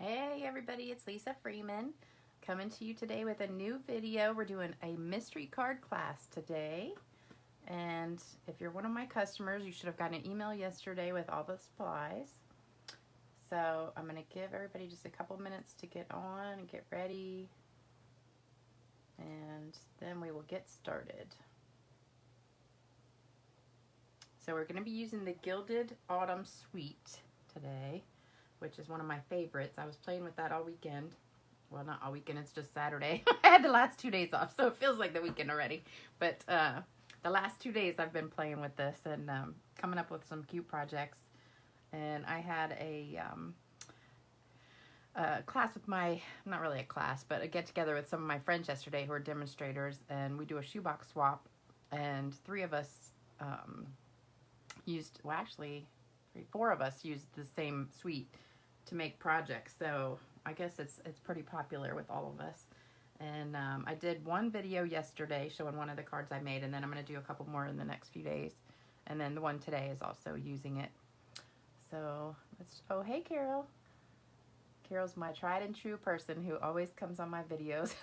Hey everybody, it's Lisa Freeman coming to you today with a new video. We're doing a mystery card class today, and if you're one of my customers, you should have gotten an email yesterday with all the supplies. So I'm going to give everybody just a couple minutes to get on and get ready, and then we will get started. So we're going to be using the Gilded Autumn Suite today, which is one of my favorites. I was playing with that all weekend. Well, not all weekend, it's just Saturday. I had the last 2 days off, so it feels like the weekend already. But the last 2 days I've been playing with this and coming up with some cute projects. And I had a class with my, not really a class, but a get-together with some of my friends yesterday who are demonstrators, and we do a shoebox swap, and 3 of us used, well actually 4 of us used the same suite to make projects, so I guess it's pretty popular with all of us. And I did one video yesterday showing one of the cards I made, and then I'm going to do a couple more in the next few days, and then the one today is also using it. So let's, oh hey Carol. Carol's my tried and true person who always comes on my videos.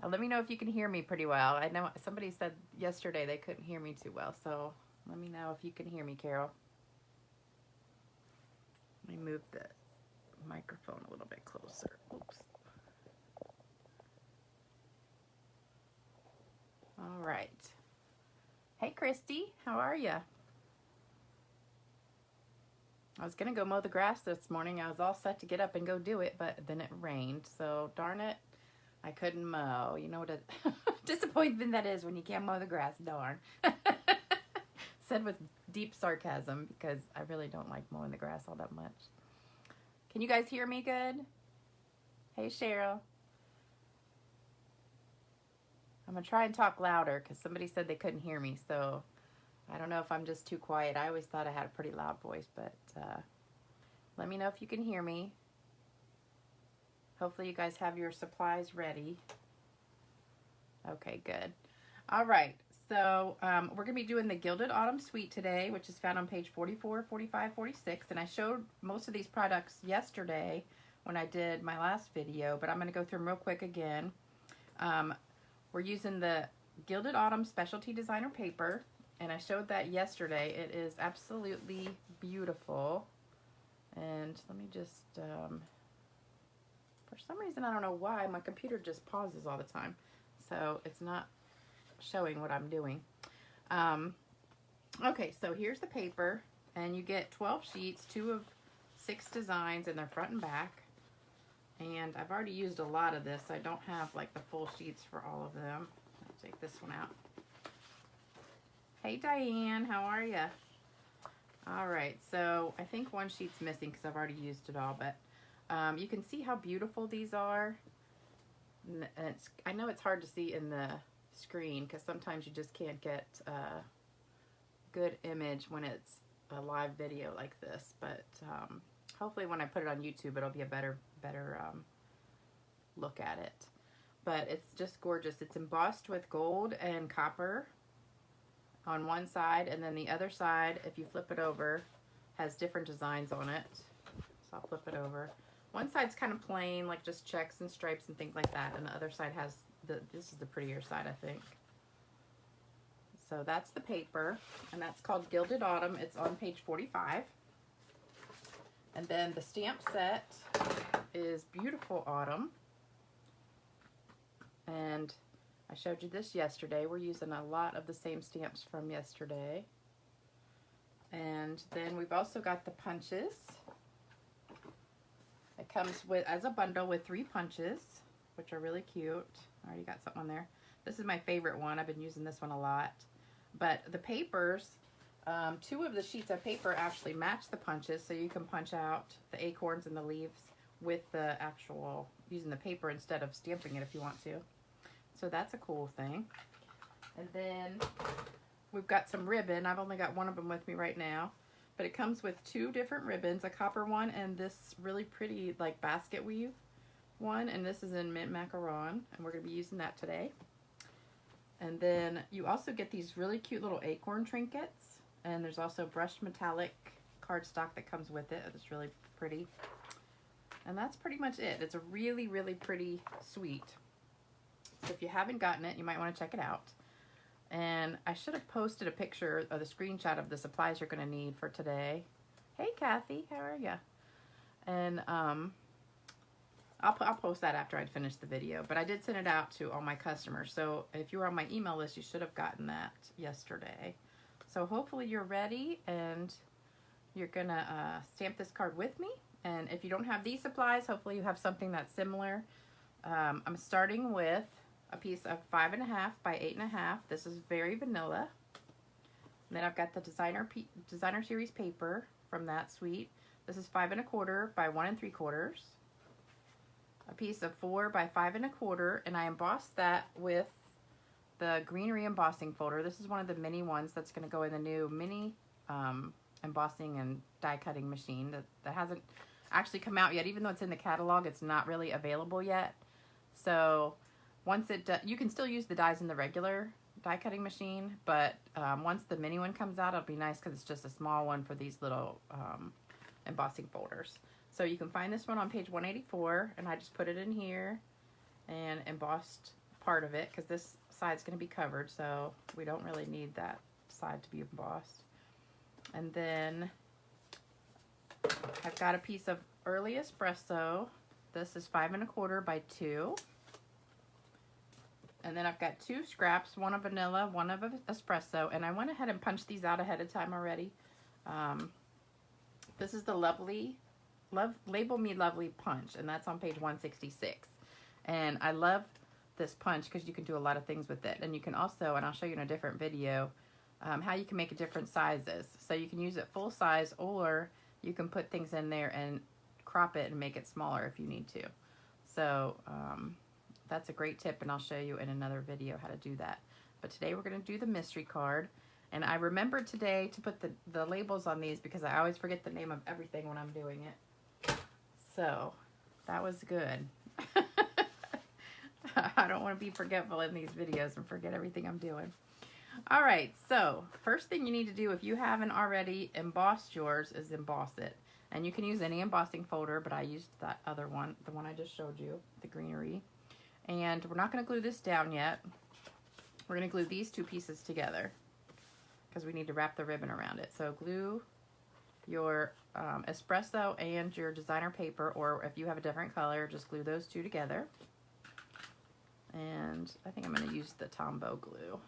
Let me know if you can hear me pretty well. I know somebody said yesterday they couldn't hear me too well, so let me know if you can hear me, Carol. Let me move the microphone a little bit closer. Oops. All right. Hey, Christy, how are you? I was going to go mow the grass this morning. I was all set to get up and go do it, but then it rained, so darn it, I couldn't mow. You know what a disappointment that is when you can't mow the grass, darn. Said with deep sarcasm, because I really don't like mowing the grass all that much. Can you guys hear me good? Hey Cheryl. I'm gonna try and talk louder because somebody said they couldn't hear me, so I don't know if I'm just too quiet. I always thought I had a pretty loud voice, but let me know if you can hear me. Hopefully you guys have your supplies ready. Okay, good. All right. So we're going to be doing the Gilded Autumn Suite today, which is found on page 44, 45, 46. And I showed most of these products yesterday when I did my last video, but I'm going to go through them real quick again. We're using the Gilded Autumn Specialty Designer paper, and I showed that yesterday. It is absolutely beautiful. And let me just, for some reason, I don't know why, my computer just pauses all the time. So it's not showing what I'm doing. Okay, so here's the paper, and you get 12 sheets, 2 of 6 designs, and they're front and back. And I've already used a lot of this, so I don't have like the full sheets for all of them. I'll take this one out. Hey Diane, how are you? All right, so I think one sheet's missing because I've already used it all, but you can see how beautiful these are. And I know it's hard to see in the screen because sometimes you just can't get a good image when it's a live video like this, but hopefully when I put it on YouTube it'll be a better look at it. But it's just gorgeous. It's embossed with gold and copper on one side, and then the other side, if you flip it over, has different designs on it. So I'll flip it over. One side's kind of plain, like just checks and stripes and things like that, and the other side has this is the prettier side, I think. So that's the paper, and that's called Gilded Autumn. It's on page 45. And then the stamp set is Beautiful Autumn. And I showed you this yesterday. We're using a lot of the same stamps from yesterday. And then we've also got the punches. It comes with as a bundle with 3 punches, which are really cute. I already got something on there. This is my favorite one. I've been using this one a lot. But the papers, 2 of the sheets of paper actually match the punches, so you can punch out the acorns and the leaves with the actual, using the paper instead of stamping it if you want to. So that's a cool thing. And then we've got some ribbon. I've only got one of them with me right now. But it comes with 2 different ribbons, a copper one and this really pretty like basket weave one. And this is in mint macaron, and we're going to be using that today. And then you also get these really cute little acorn trinkets. And there's also brushed metallic cardstock that comes with it. It's really pretty. And that's pretty much it. It's a really, really pretty suite. So if you haven't gotten it, you might want to check it out. And I should have posted a picture of the screenshot of the supplies you're going to need for today. Hey, Kathy, how are ya? And I'll post that after I'd finished the video. But I did send it out to all my customers. So if you were on my email list, you should have gotten that yesterday. So hopefully you're ready and you're going to stamp this card with me. And if you don't have these supplies, hopefully you have something that's similar. I'm starting with a piece of 5.5 by 8.5. This is very vanilla. And then I've got the designer series paper from that suite. This is 5 1/4 by 1 3/4. A piece of 4 by 5 1/4, and I embossed that with the greenery embossing folder. This is one of the mini ones that's going to go in the new mini embossing and die cutting machine that hasn't actually come out yet. Even though it's in the catalog, it's not really available yet. So once it does, you can still use the dies in the regular die cutting machine, but once the mini one comes out, it'll be nice because it's just a small one for these little embossing folders. So you can find this one on page 184, and I just put it in here and embossed part of it because this side's going to be covered, so we don't really need that side to be embossed. And then I've got a piece of early espresso. This is 5 1/4 by 2. And then I've got 2 scraps, one of vanilla, one of espresso, and I went ahead and punched these out ahead of time already. This is the Label Me Lovely punch, and that's on page 166. And I love this punch because you can do a lot of things with it. And you can also, and I'll show you in a different video, how you can make it different sizes. So you can use it full size, or you can put things in there and crop it and make it smaller if you need to. So that's a great tip, and I'll show you in another video how to do that. But today we're going to do the mystery card. And I remembered today to put the labels on these because I always forget the name of everything when I'm doing it. So that was good. I don't want to be forgetful in these videos and forget everything I'm doing. All right, so first thing you need to do if you haven't already embossed yours is emboss it. And you can use any embossing folder, but I used that other one, the one I just showed you, the greenery. And we're not going to glue this down yet. We're going to glue these 2 pieces together because we need to wrap the ribbon around it. So glue your espresso and your designer paper, or if you have a different color, just glue those 2 together. And I think I'm going to use the Tombow glue.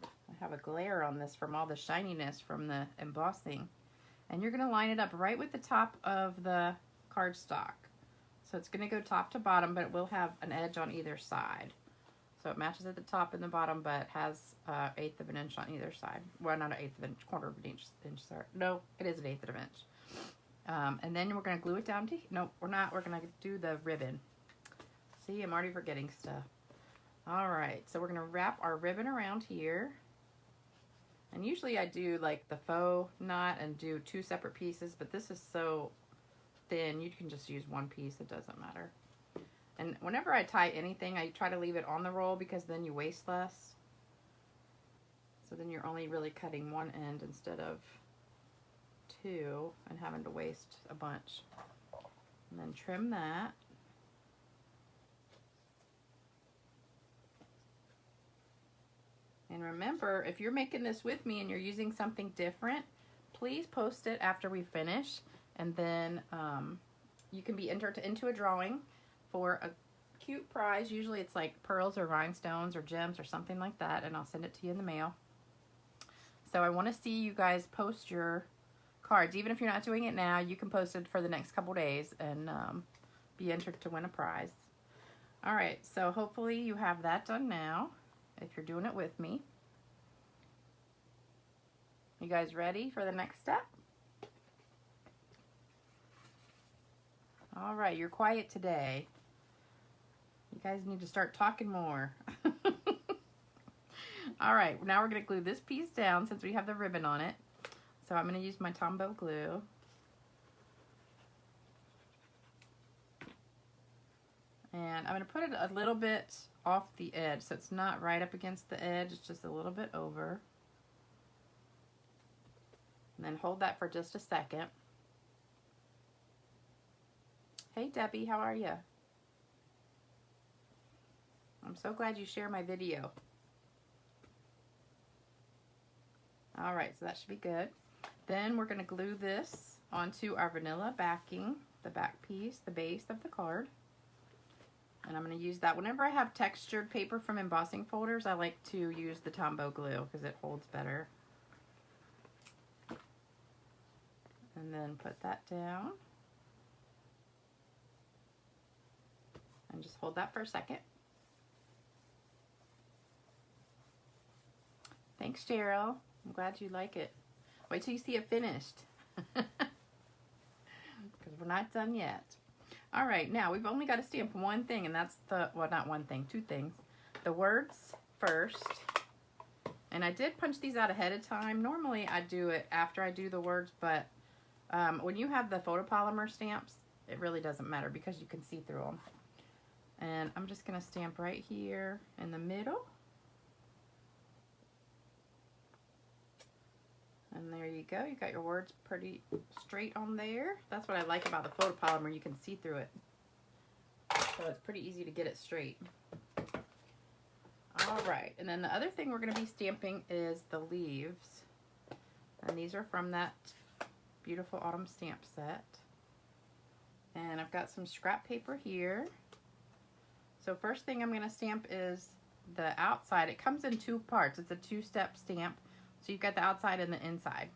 I have a glare on this from all the shininess from the embossing. And you're going to line it up right with the top of the cardstock. So it's going to go top to bottom, but it will have an edge on either side. So it matches at the top and the bottom, but has 1/8 of an inch on either side. Well, not 1/8 of an inch, 1/4 of an inch. Sorry. No, it is 1/8 of an inch. And then we're going to glue it down to, no, we're not. We're going to do the ribbon. See, I'm already forgetting stuff. All right, so we're going to wrap our ribbon around here. And usually I do like the faux knot and do 2 separate pieces, but this is so thin, you can just use 1 piece, it doesn't matter. And whenever I tie anything, I try to leave it on the roll because then you waste less. So then you're only really cutting one end instead of 2 and having to waste a bunch. And then trim that. And remember, if you're making this with me and you're using something different, please post it after we finish. And then you can be entered into a drawing for a cute prize. Usually it's like pearls or rhinestones or gems or something like that. And I'll send it to you in the mail. So I want to see you guys post your cards. Even if you're not doing it now, you can post it for the next couple days and be entered to win a prize. All right, so hopefully you have that done now if you're doing it with me. You guys ready for the next step? All right, you're quiet today. You guys need to start talking more. All right, now we're going to glue this piece down since we have the ribbon on it. So I'm going to use my Tombow glue. And I'm going to put it a little bit off the edge, so it's not right up against the edge, it's just a little bit over. And then hold that for just a second. Hey Debbie, how are you? I'm so glad you share my video. All right, so that should be good. Then we're going to glue this onto our vanilla backing, the back piece, the base of the card. And I'm going to use that. Whenever I have textured paper from embossing folders, I like to use the Tombow glue because it holds better. And then put that down. And just hold that for a second. Thanks, Cheryl. I'm glad you like it. Wait till you see it finished. Because we're not done yet. All right, now we've only got to stamp one thing, and that's the, well, not one thing, two things. The words first. And I did punch these out ahead of time. Normally I do it after I do the words, but when you have the photopolymer stamps, it really doesn't matter because you can see through them. And I'm just going to stamp right here in the middle. And there you go. You got your words pretty straight on there. That's what I like about the photopolymer. You can see through it. So it's pretty easy to get it straight. All right. And then the other thing we're going to be stamping is the leaves. And these are from that beautiful autumn stamp set. And I've got some scrap paper here. So first thing I'm going to stamp is the outside. It comes in two parts. It's a two-step stamp. So you've got the outside and the inside.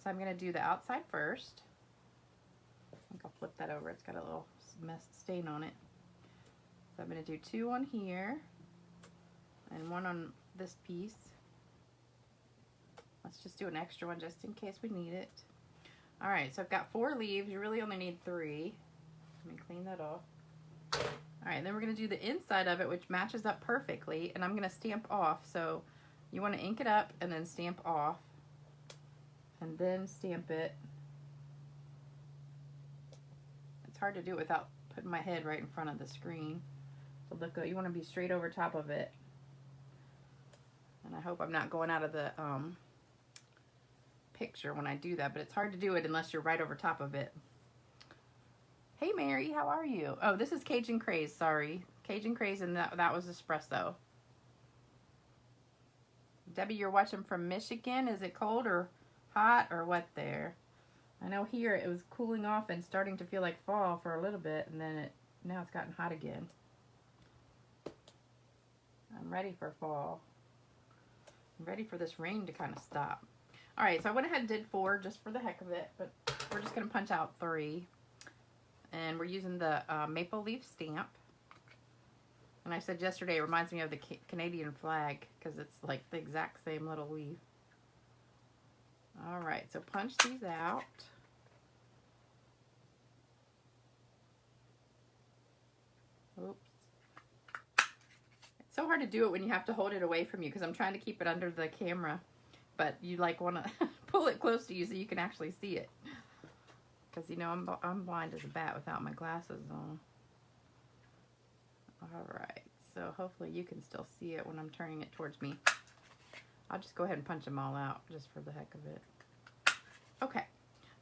So I'm going to do the outside first. I think I'll flip that over. It's got a little stain on it. So I'm going to do two on here and one on this piece. Let's just do an extra one just in case we need it. All right, so I've got 4 leaves. You really only need 3. Let me clean that off. All right, then we're going to do the inside of it, which matches up perfectly, and I'm going to stamp off. So you want to ink it up and then stamp off, and then stamp it. It's hard to do it without putting my head right in front of the screen. So look, you want to be straight over top of it. And I hope I'm not going out of the picture when I do that, but it's hard to do it unless you're right over top of it. Hey Mary, how are you? Oh, this is Cajun Craze, sorry. Cajun Craze, and that was espresso. Debbie, you're watching from Michigan. Is it cold or hot or what there? I know here it was cooling off and starting to feel like fall for a little bit, and then now it's gotten hot again. I'm ready for fall. I'm ready for this rain to kind of stop. All right, so I went ahead and did 4 just for the heck of it, but we're just going to punch out 3. And we're using the maple leaf stamp. And I said yesterday it reminds me of the Canadian flag because it's like the exact same little leaf. All right, so punch these out. Oops. It's so hard to do it when you have to hold it away from you because I'm trying to keep it under the camera. But you like want to pull it close to you so you can actually see it. Because, you know, I'm blind as a bat without my glasses on. Alright, so hopefully you can still see it when I'm turning it towards me. I'll just go ahead and punch them all out just for the heck of it. Okay,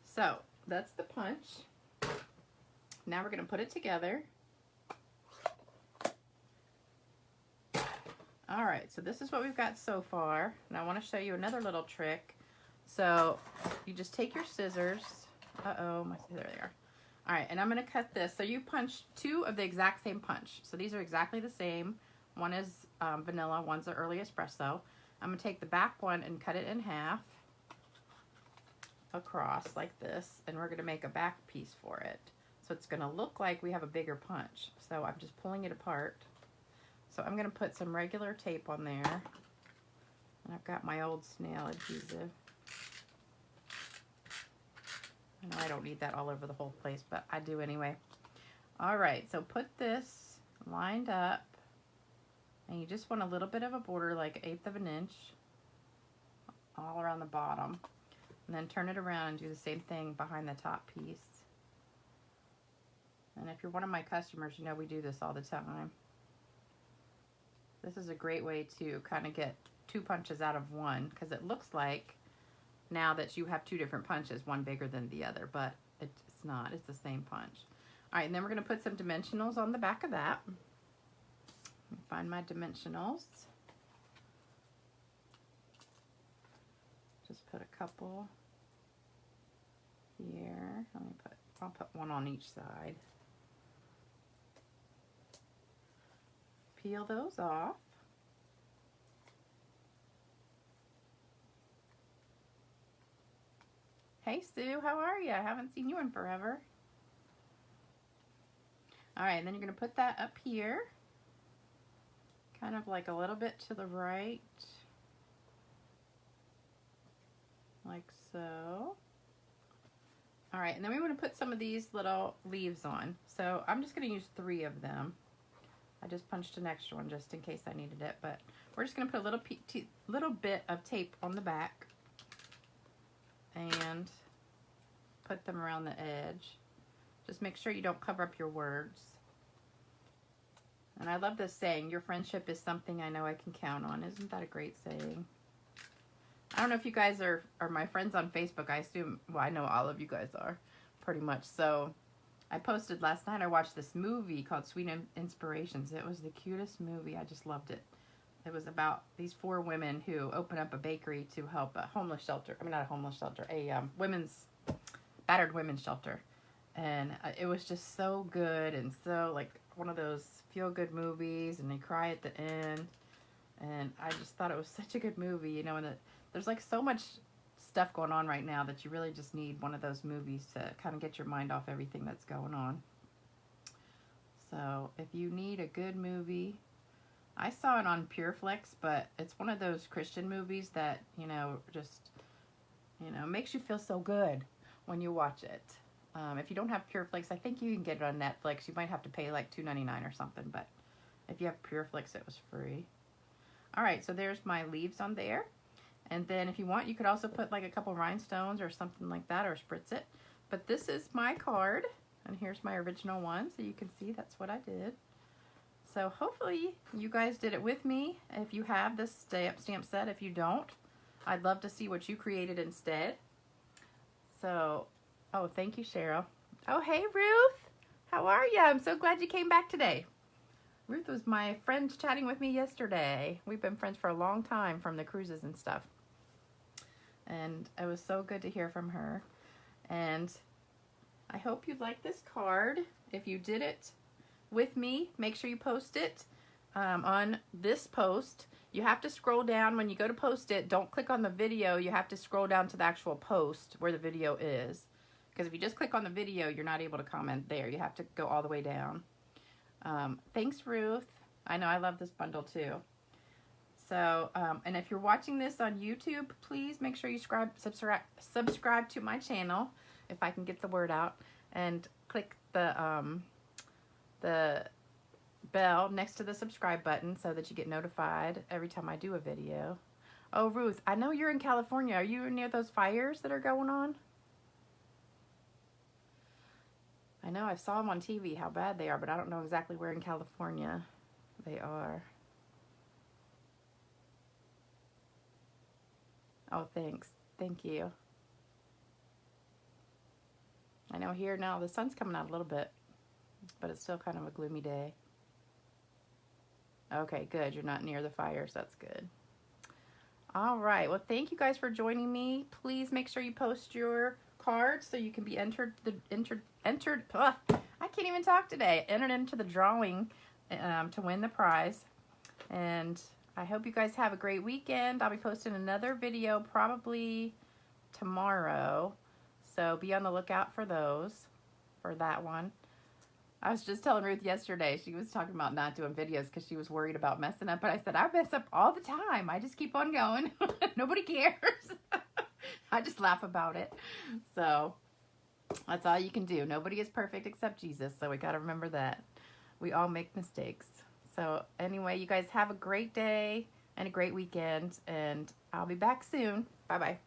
so that's the punch. Now we're going to put it together. Alright, so this is what we've got so far. And I want to show you another little trick. So you just take your scissors. Uh-oh, there they are. All right, and I'm going to cut this. So you punch 2 of the exact same punch. So these are exactly the same. One is vanilla, one's the early espresso. I'm going to take the back one and cut it in half across like this, and we're going to make a back piece for it. So it's going to look like we have a bigger punch. So I'm just pulling it apart. So I'm going to put some regular tape on there. And I've got my old snail adhesive. I know I don't need that all over the whole place, but I do anyway. All right, so put this lined up, and you just want a little bit of a border, like 1/8 of an inch, all around the bottom. And then turn it around and do the same thing behind the top piece. And if you're one of my customers, you know we do this all the time. This is a great way to kind of get 2 punches out of one, because it looks like now that you have 2 different punches, one bigger than the other, but it's not. It's the same punch. All right, and then we're going to put some dimensionals on the back of that. Find my dimensionals. Just put a couple here. I'll put one on each side. Peel those off. Hey Sue, how are you? I haven't seen you in forever. All right, and then you're going to put that up here, kind of like a little bit to the right, like so. All right, and then we want to put some of these little leaves on. So I'm just going to use 3 of them. I just punched an extra one just in case I needed it, but we're just going to put a little bit of tape on the back and put them around the edge. Just make sure you don't cover up your words. And I love this saying, your friendship is something I know I can count on. Isn't that a great saying? I don't know if you guys are my friends on Facebook. I assume, well, I know all of you guys are, pretty much. So I posted last night, I watched this movie called Sweet Inspirations. It was the cutest movie. I just loved it. It was about these 4 women who open up a bakery to help a homeless shelter. I mean, not a homeless shelter, a battered women's shelter. And it was just so good and so like one of those feel-good movies, and they cry at the end. And I just thought it was such a good movie, you know, and there's like so much stuff going on right now that you really just need one of those movies to kind of get your mind off everything that's going on. So if you need a good movie, I saw it on PureFlix, but it's one of those Christian movies that, you know, just, you know, makes you feel so good when you watch it. If you don't have PureFlix, I think you can get it on Netflix. You might have to pay like $2.99 or something, but if you have PureFlix, it was free. All right, so there's my leaves on there. And then if you want, you could also put like a couple rhinestones or something like that, or spritz it. But this is my card, and here's my original one, so you can see that's what I did. So hopefully you guys did it with me. If you have this stamp set, if you don't, I'd love to see what you created instead. So, oh, thank you, Cheryl. Oh, hey, Ruth. How are you? I'm so glad you came back today. Ruth was my friend chatting with me yesterday. We've been friends for a long time from the cruises and stuff. And it was so good to hear from her. And I hope you like this card. If you did it with me, make sure you post it on this post. You have to scroll down when you go to post it. Don't click on the video. You have to scroll down to the actual post where the video is. Because if you just click on the video, you're not able to comment there. You have to go all the way down. Thanks, Ruth. I know I love this bundle too. So, and if you're watching this on YouTube, please make sure you subscribe to my channel, if I can get the word out, and click the bell next to the subscribe button so that you get notified every time I do a video. Oh, Ruth, I know you're in California. Are you near those fires that are going on? I know I saw them on TV, how bad they are, but I don't know exactly where in California they are. Oh, thanks. Thank you. I know here now the sun's coming out a little bit, but it's still kind of a gloomy day. Okay, good. You're not near the fires. That's good. All right. Well, thank you guys for joining me. Please make sure you post your cards so you can be entered. I can't even talk today. Entered into the drawing to win the prize. And I hope you guys have a great weekend. I'll be posting another video probably tomorrow. So be on the lookout for that one. I was just telling Ruth yesterday, she was talking about not doing videos because she was worried about messing up. But I said, I mess up all the time. I just keep on going. Nobody cares. I just laugh about it. So that's all you can do. Nobody is perfect except Jesus. So we got to remember that. We all make mistakes. So anyway, you guys have a great day and a great weekend. And I'll be back soon. Bye-bye.